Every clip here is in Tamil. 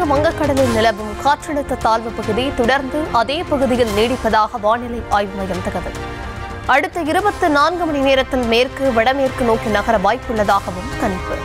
மேற்கு வங்கக்கடலில் நிலவும் காற்றழுத்த தாழ்வு பகுதி தொடர்ந்து அதே பகுதியில் நீடிப்பதாக வானிலை ஆய்வு மையம் தகவல். அடுத்த 24 மணி நேரத்தில் மேற்கு வடமேற்கு நோக்கி நகர வாய்ப்புள்ளதாகவும் கணிப்பு.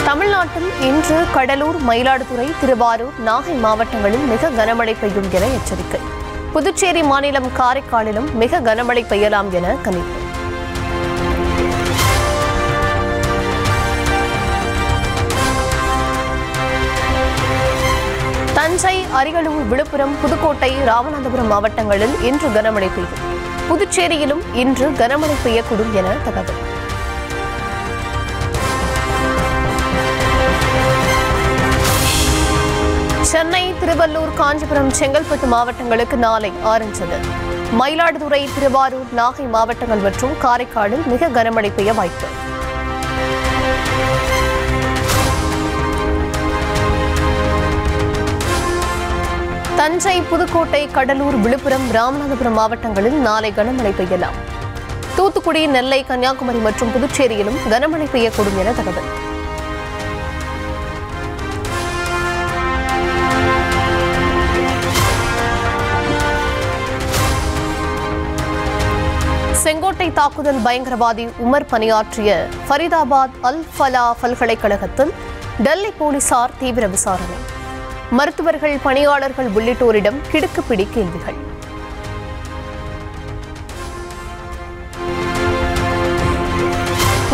தமிழ்நாட்டில் இன்று கடலூர், மயிலாடுதுறை, திருவாரூர், நாகை மாவட்டங்களில் மிக கனமழை பெய்யும் என எச்சரிக்கை. புதுச்சேரி மாநிலம் காரைக்காலிலும் மிக கனமழை பெய்யலாம் என கணிப்பு. தஞ்சை, அரியலூர், விழுப்புரம், புதுக்கோட்டை, ராமநாதபுரம் மாவட்டங்களில் இன்று கனமழை பெய்யும். புதுச்சேரியிலும் இன்று கனமழை பெய்யக்கூடும் என தகவல். சென்னை, திருவள்ளூர், காஞ்சிபுரம், செங்கல்பட்டு மாவட்டங்களுக்கு நாளை ஆரஞ்சு அலர்ட். மயிலாடுதுறை, திருவாரூர், நாகை மாவட்டங்கள் மற்றும் காரைக்காலில் மிக கனமழை பெய்ய வாய்ப்பு. தஞ்சை, புதுக்கோட்டை, கடலூர், விழுப்புரம், ராமநாதபுரம் மாவட்டங்களில் நாளை கனமழை பெய்யலாம். தூத்துக்குடி, நெல்லை, கன்னியாகுமரி மற்றும் புதுச்சேரியிலும் கனமழை பெய்யக்கூடும் என தகவல். செங்கோட்டை தாக்குதல் பயங்கரவாதி உமர் பணியாற்றிய ஃபரிதாபாத் அல் ஃபலா பல்கலைக்கழகத்தில் டெல்லி போலீசார் தீவிர விசாரணை. மருத்துவர்கள், பணியாளர்கள் உள்ளிட்டோரிடம் கிடுக்குப்பிடி கேள்விகள்.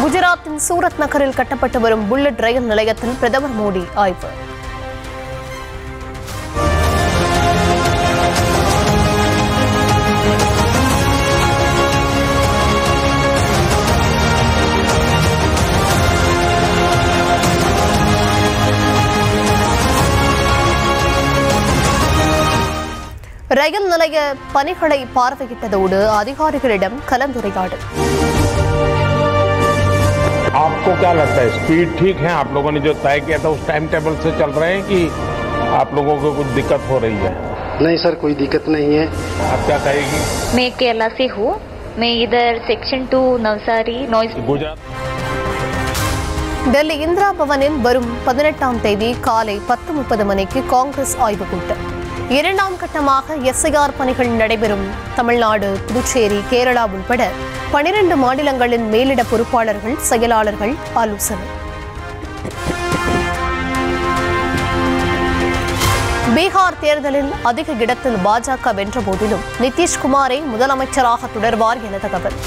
குஜராத்தின் சூரத் நகரில் கட்டப்பட்டு வரும் புல்லட் ரயில் நிலையத்தில் பிரதமர் மோடி ஆய்வு. ரயில் நிலைய பணிகளை பார்வையிட்டதோடு அதிகாரிகளிடம் கலந்துரையாடல். आपको क्या लगता है स्पीड ठीक है? आप लोगों ने जो तय किया था उस टाइम टेबल से चल रहे हैं कि आप लोगों को कुछ दिक्कत हो रही है? नहीं सर, कोई दिक्कत नहीं है। आप क्या कहेगी? मैं केरला से हूँ। मैं इधर सेक्शन 2 नवसारी नॉइस गुजरात. டெல்லி இந்திரா பவனில் வரும் 18ஆம் தேதி காலை 10:30 மணிக்கு காங்கிரஸ் ஆய்வுக் கூட்டம். 2ஆம் கட்டமாக எஸ்ஐஆர் பணிகள் நடைபெறும் தமிழ்நாடு, புதுச்சேரி, கேரளா உள்பட 12 மாநிலங்களின் மேலிட பொறுப்பாளர்கள், செயலாளர்கள் ஆலோசனை. பீகார் தேர்தலில் அதிக இடத்தில் பாஜக வென்ற போதிலும் நிதிஷ்குமாரை முதலமைச்சராக தொடர்வார் என தகவல்.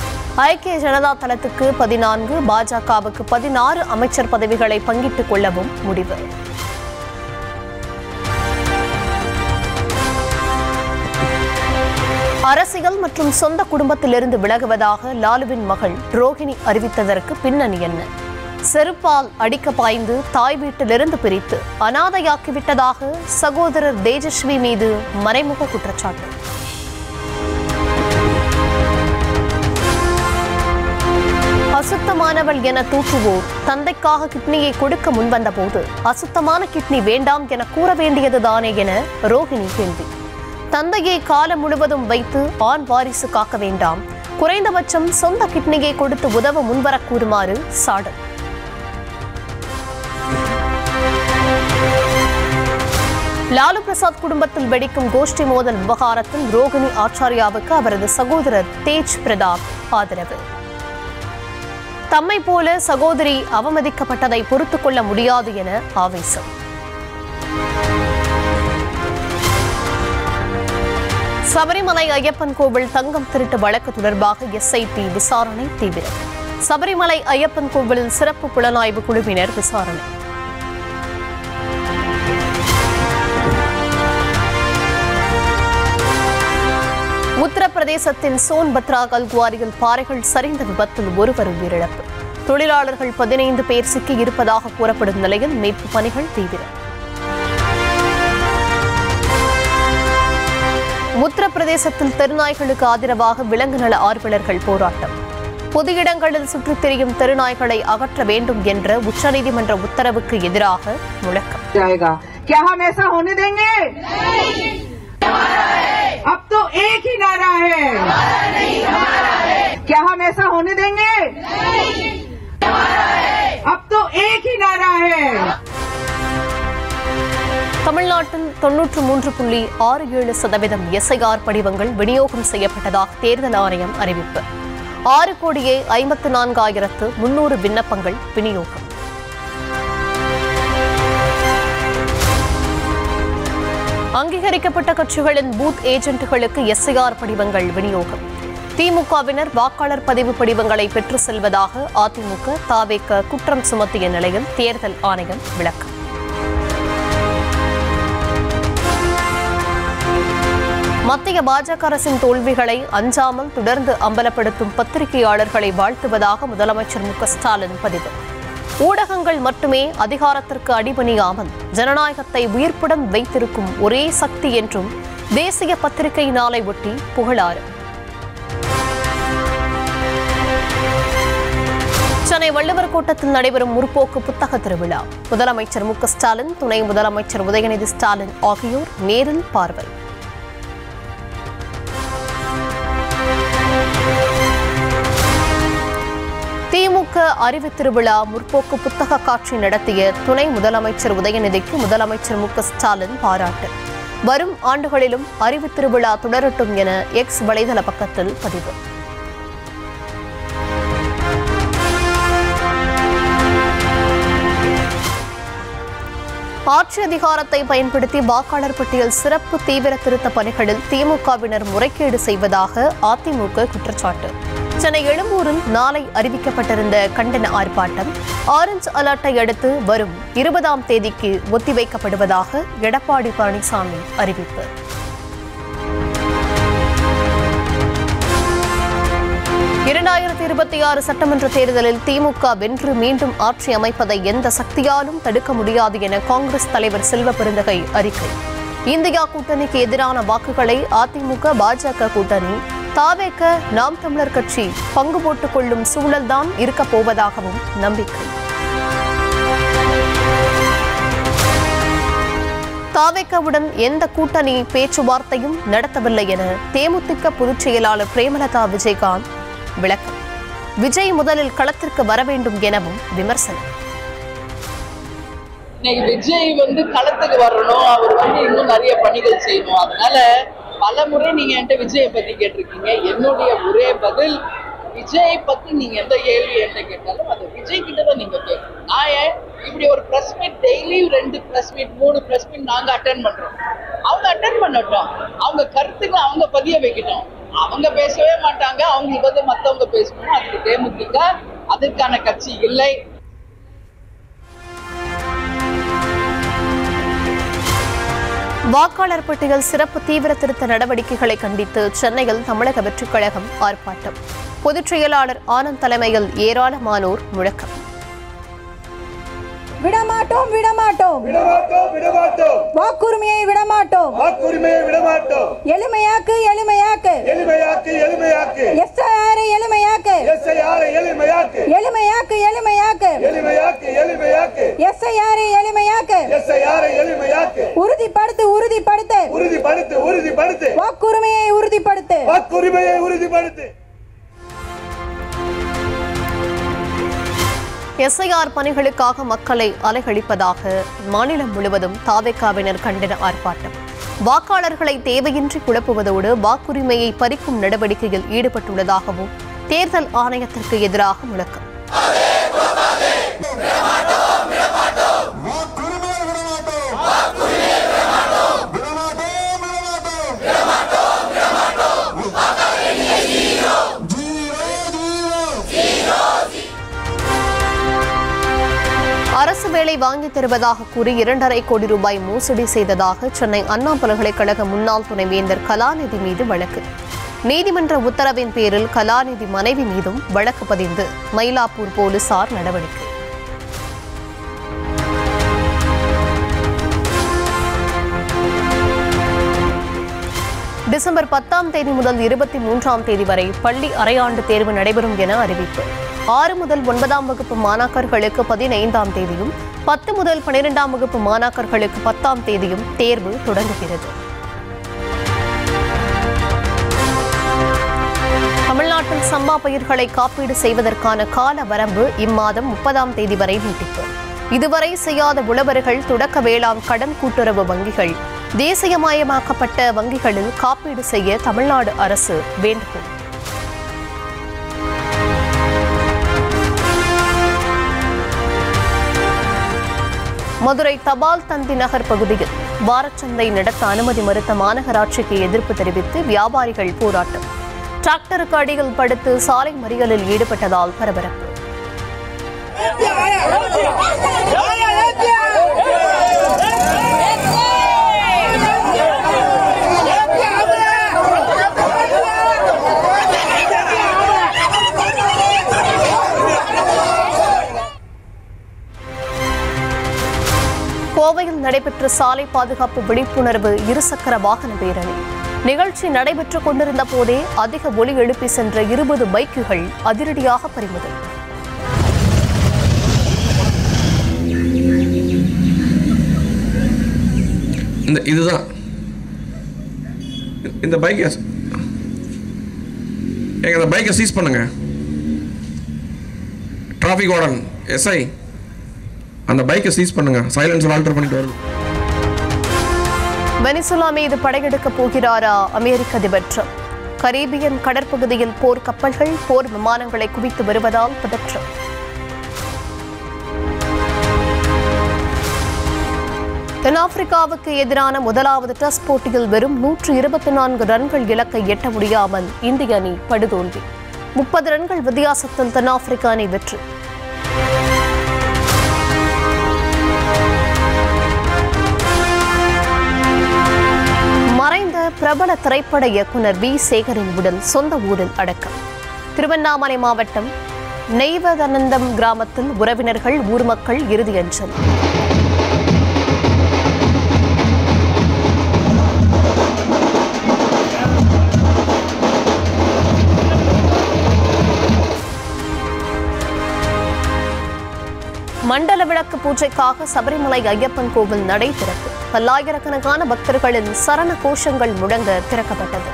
ஐக்கிய ஜனதா தளத்துக்கு 14, பாஜகவுக்கு 16 அமைச்சர் பதவிகளை பங்கிட்டுக் கொள்ளவும் முடிவு. அரசியல் மற்றும் சொந்த குடும்பத்திலிருந்து விலகுவதாக லாலுவின் மகள் ரோஹிணி அறிவித்ததற்கு பின்னணி என்ன? செருப்பால் அடிக்க பாய்ந்து தாய் வீட்டிலிருந்து பிரித்து அனாதையாக்கிவிட்டதாக சகோதரர் தேஜஸ்வி மீது மறைமுக குற்றச்சாட்டு. அசுத்தமானவள் என தூற்றுவோர் தந்தைக்காக கிட்னியை கொடுக்க முன்வந்த போது அசுத்தமான கிட்னி வேண்டாம் என கூற வேண்டியதுதானே என ரோஹிணி கேள்வி. தந்தையை காலம் முழுவதும் வைத்து ஆண் வாரிசு காக்க வேண்டாம், குறைந்தபட்சம் சொந்த கிட்னியை கொடுத்து உதவ முன்வர கூறுமாறு சாடல். லாலு பிரசாத் குடும்பத்தில் வெடிக்கும் கோஷ்டி மோதல் விவகாரத்தில் ரோகிணி ஆச்சாரியாவுக்கு அவரது சகோதரர் தேஜ் பிரதாப் ஆதரவு. தம்மை போல சகோதரி அவமதிக்கப்பட்டதை பொறுத்துக் கொள்ள முடியாது என ஆவேசம். சபரிமலை ஐயப்பன் கோவில் தங்கம் திருட்டு வழக்கு தொடர்பாக எஸ்ஐடி விசாரணை தீவிரம். சபரிமலை ஐயப்பன் கோவிலில் சிறப்பு புலனாய்வு குழுவினர் விசாரணை. உத்தரப்பிரதேசத்தின் சோன்பத்ரா கல்குவாரியில் பாறைகள் சரிந்த விபத்தில் ஒருவர் உயிரிழப்பு. தொழிலாளர்கள் 15 பேர் சிக்கி இருப்பதாக கூறப்படும் நிலையில் மீட்பு பணிகள் தீவிரம். உத்தரப்பிரதேசத்தில் தெருநாய்களுக்கு ஆதரவாக விலங்கு நல ஆர்வலர்கள் போராட்டம். பொது இடங்களில் சுற்றித் திரியும் தெருநாய்களை அகற்ற வேண்டும் என்ற உச்சநீதிமன்ற உத்தரவுக்கு எதிராக முழக்கம். अब तो एक ही नारा है, क्या हम ऐसा होने देंगे? தமிழ்நாட்டில் 93.67% SIR படிவங்கள் விநியோகம் செய்யப்பட்டதாக தேர்தல் ஆணையம் அறிவிப்பு. 6,54,300 விண்ணப்பங்கள் விநியோகம். அங்கீகரிக்கப்பட்ட கட்சிகளின் பூத் ஏஜென்ட்டுகளுக்கு SIR படிவங்கள் விநியோகம். திமுகவினர் வாக்காளர் பதிவு படிவங்களை பெற்று செல்வதாக அதிமுக, தவேக குற்றம் சுமத்திய நிலையில் தேர்தல் ஆணையம் விளக்கம். மத்திய பாஜக அரசின் தோல்விகளை அஞ்சாமல் தொடர்ந்து அம்பலப்படுத்தும் பத்திரிகையாளர்களை வாழ்த்துவதாக முதலமைச்சர் மு.க.ஸ்டாலின் பதிவு. ஊடகங்கள் மட்டுமே அதிகாரத்திற்கு அடிபணியாமல் ஜனநாயகத்தை உயிர்ப்புடன் வைத்திருக்கும் ஒரே சக்தி என்றும் தேசிய பத்திரிகை நாளை ஒட்டி புகழாறு. சென்னை வள்ளுவர் கோட்டத்தில் நடைபெறும் முற்போக்கு புத்தக திருவிழா. முதலமைச்சர் மு.க.ஸ்டாலின், துணை முதலமைச்சர் உதயநிதி ஸ்டாலின் ஆகியோர் நேரில் பார்வை. திமுக அறிவு திருவிழா முற்போக்கு புத்தக காட்சி நடத்திய துணை முதலமைச்சர் உதயநிதிக்கு முதலமைச்சர் மு.க.ஸ்டாலின் பாராட்டு. வரும் ஆண்டுகளிலும் அறிவு திருவிழா தொடரட்டும் என எக்ஸ் வலைதள பக்கத்தில் பதிவு. ஆட்சி அதிகாரத்தை பயன்படுத்தி வாக்காளர் பட்டியல் சிறப்பு தீவிர திருத்த பணிகளில் திமுகவினர் முறைகேடு செய்வதாக அதிமுக குற்றச்சாட்டு. சென்னை எழும்பூரில் நாளை அறிவிக்கப்பட்டிருந்த கண்டன ஆர்ப்பாட்டம் ஆரஞ்சு அலர்ட்டை அடுத்து வரும் 20ஆம் தேதிக்கு ஒத்திவைக்கப்படுவதாக எடப்பாடி பழனிசாமி அறிவிப்பு. (2026) சட்டமன்ற தேர்தலில் திமுக வென்று மீண்டும் ஆட்சி அமைப்பதை எந்த சக்தியாலும் தடுக்க முடியாது என காங்கிரஸ் தலைவர் செல்வ பெருந்தகை அறிக்கை. இந்தியா கூட்டணிக்கு எதிரான வாக்குகளை அதிமுக, பாஜக கூட்டணி, தவேக, நாம் தமிழர் கட்சி பங்கு போட்டுக் கொள்ளும் சூழல்தான் இருக்கப் போவதாகவும் நம்பிக்கை. தவேகவுடன் எந்த கூட்டணி பேச்சுவார்த்தையும் நடத்தவில்லை என தேமுதிக பொதுச் செயலாளர் பிரேமலதா விஜயகாந்த் விளக்கம். விஜய் முதலில் களத்திற்கு வர வேண்டும் எனவும் விமர்சனம். விஜய் களத்துக்கு வரணும், அவர் இன்னும் நிறைய பணிகள் செய்யணும். அதனால பல முறை நீங்க என்கிட்ட விஜயை பத்தி கேட்டிருக்கீங்க. என்னுடைய ஒரே பதில், விஜயை பத்தி நீங்க எந்த கேள்வி என்கிட்ட கேட்டாலும் அது விஜய் கிட்டதான் நீங்க கேட்கணும். நான் இப்படி ஒரு press meet daily 2 press meet 3 press meet நாங்க அட்டென்ட் பண்றோம். அவங்க அட்டென்ட் பண்ணட்டும், அவங்க கருத்துக்கு அவங்க பதிய வைக்கட்டும். அவங்க பேசவே மாட்டாங்க, அவங்களுக்கு மத்தவங்க பேசணும். அதுக்கு தேமுதிக அதற்கான கட்சி இல்லை. வாக்காளர் பட்டியல் சிறப்பு தீவிர திருத்த நடவடிக்கைகளை கண்டித்து சென்னையில் தமிழக வெற்றிக் கழகம் ஆர்ப்பாட்டம். பொதுச் செயலாளர் ஆனந்த் தலைமையில் ஏராளமானோர் முழக்கம். விடமாட்டோம் விடமாட்டோம் விடமாட்டோம் விடமாட்டோம் வாக்குரிமையை விடமாட்டோம் வாக்குரிமையை விடமாட்டோம். எளிமையாக்கு எளிமையாக்கு எளிமையாக்கு எளிமையாக்கு எஸ்ஐஆர் எளிமையாக்கு எஸ்ஐஆர் எளிமையாக்கு எளிமையாக்கு எளிமையாக்கு எளிமையாக்கு எளிமையாக்கு எஸ்ஐஆர் எளிமையாக்கு எஸ்ஐஆர் எளிமையாக்கு உறுதிப்படுத்து உறுதிப்படுத்து உறுதிப்படுத்து உறுதிப்படுத்து வாக்குரிமையை உறுதிப்படுத்து வாக்குரிமையை உறுதிப்படுத்து. SIR பணிகளுக்காக மக்களை அலைகழிப்பதாக மாநிலம் முழுவதும் தவேகவினர் கண்டன ஆர்ப்பாட்டம். வாக்காளர்களை தேவையின்றி குழப்புவதோடு வாக்குரிமையை பறிக்கும் நடவடிக்கையில் ஈடுபட்டுள்ளதாகவும் தேர்தல் ஆணையத்திற்கு எதிராக முழக்கம். அரசு வேலை வாங்கி தருவதாக கூறி 2.5 கோடி ரூபாய் மோசடி செய்ததாக சென்னை அண்ணா பல்கலைக்கழக முன்னாள் துணைவேந்தர் கலாநிதி மீது வழக்கு. நீதிமன்ற உத்தரவின் பேரில் கலாநிதி மனைவி மீதும் வழக்கு பதிந்து மயிலாப்பூர் போலீசார் நடவடிக்கை. டிசம்பர் 10ஆம் தேதி முதல் 23ஆம் தேதி வரை பள்ளி அரையாண்டு தேர்வு நடைபெறும் என அறிவிப்பு. 6 முதல் 9ஆம் வகுப்பு மாணாக்கர்களுக்கு 15ஆம் தேதியும் 10 முதல் 12ஆம் வகுப்பு மாணாக்கர்களுக்கு 10ஆம் தேதியும் தேர்வு தொடங்குகிறது. தமிழ்நாட்டில் சம்பா பயிர்களை காப்பீடு செய்வதற்கான கால வரம்பு இம்மாதம் 30ஆம் தேதி வரை நீட்டிப்பு. இதுவரை செய்யாத உழவர்கள், தொடக்க வேளாண் கடன் கூட்டுறவு வங்கிகள், தேசியமயமாக்கப்பட்ட வங்கிகளில் காப்பீடு செய்ய தமிழ்நாடு அரசு வேண்டுகோள். மதுரை தபால் தந்தி நகர் பகுதியில் வாரச்சந்தை நடத்த அனுமதி மறுத்த மாநகராட்சிக்கு எதிர்ப்பு தெரிவித்து வியாபாரிகள் போராட்டம். டிராக்டருக்கு அடியில் படுத்து சாலை மறியலில் ஈடுபட்டதால் பரபரப்பு. கோவையில் நடைபெற்ற சாலை பாதுகாப்பு விழிப்புணர்வு இருசக்கர வாகன பேரணி நிகழ்ச்சி நடைபெற்றுக் கொண்டிருந்த போதே அதிக ஒலி எழுப்பி சென்ற 20 பைக்குகள் அதிரடியாக பறிமுதல். இதுதான் இந்த பைக்கை இந்த பைக்கை சீஸ் பண்ணுங்க. டிராஃபிக் வார்டன் எஸ்ஐ அந்த பைக்கை சீஸ் பண்ணுங்க. சைலன்சர் ஆல்டர் பண்ணிட்டு வருங்க. வெனிசுலா மீது படையெடுக்கப் போகிறாரா அமெரிக்க அதிபர் ட்ரம்ப்? கரீபியன் கடற்பகுதியில் போர் கப்பல்கள், போர் விமானங்களை குவித்து வருவதால் பதற்றம். தென்னாப்பிரிக்காவுக்கு எதிரான முதலாவது டெஸ்ட் போட்டியில் வெறும் 124 ரன்கள் இலக்கை எட்ட முடியாமல் இந்திய அணி படுதோல்வி. 30 ரன்கள் வித்தியாசத்தில் தென்னாப்பிரிக்க அணி வெற்றி. மறைந்த பிரபல திரைப்பட இயக்குனர் வி. சேகரின் உடல் சொந்த ஊரில் அடக்கம். திருவண்ணாமலை மாவட்டம் நெய்வதனந்தம் கிராமத்தில் உறவினர்கள், ஊர் மக்கள் இறுதி அஞ்சலி. மண்டல விளக்கு பூஜைக்காக சபரிமலை ஐயப்பன் கோவில் நடை திறப்பு. பல்லாயிரக்கணக்கான பக்தர்களின் சரண கோஷங்கள் முழங்க திறக்கப்பட்டது.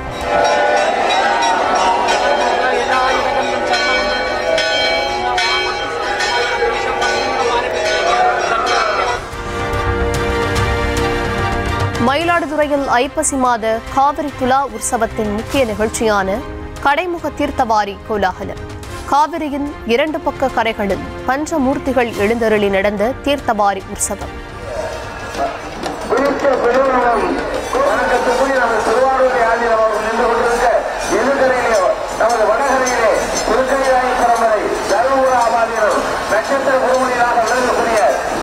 மயிலாடுதுறையில் ஐப்பசி மாத காவிரி துலா உற்சவத்தின் முக்கிய நிகழ்ச்சியான கடைமுக தீர்த்தவாரி கோலாகலம். காவிரியின் 2 பக்க கரைகளில் பஞ்சமூர்த்திகள் எழுந்தருளி நடந்த தீர்த்தவாரி உற்சவம். நட்சத்திர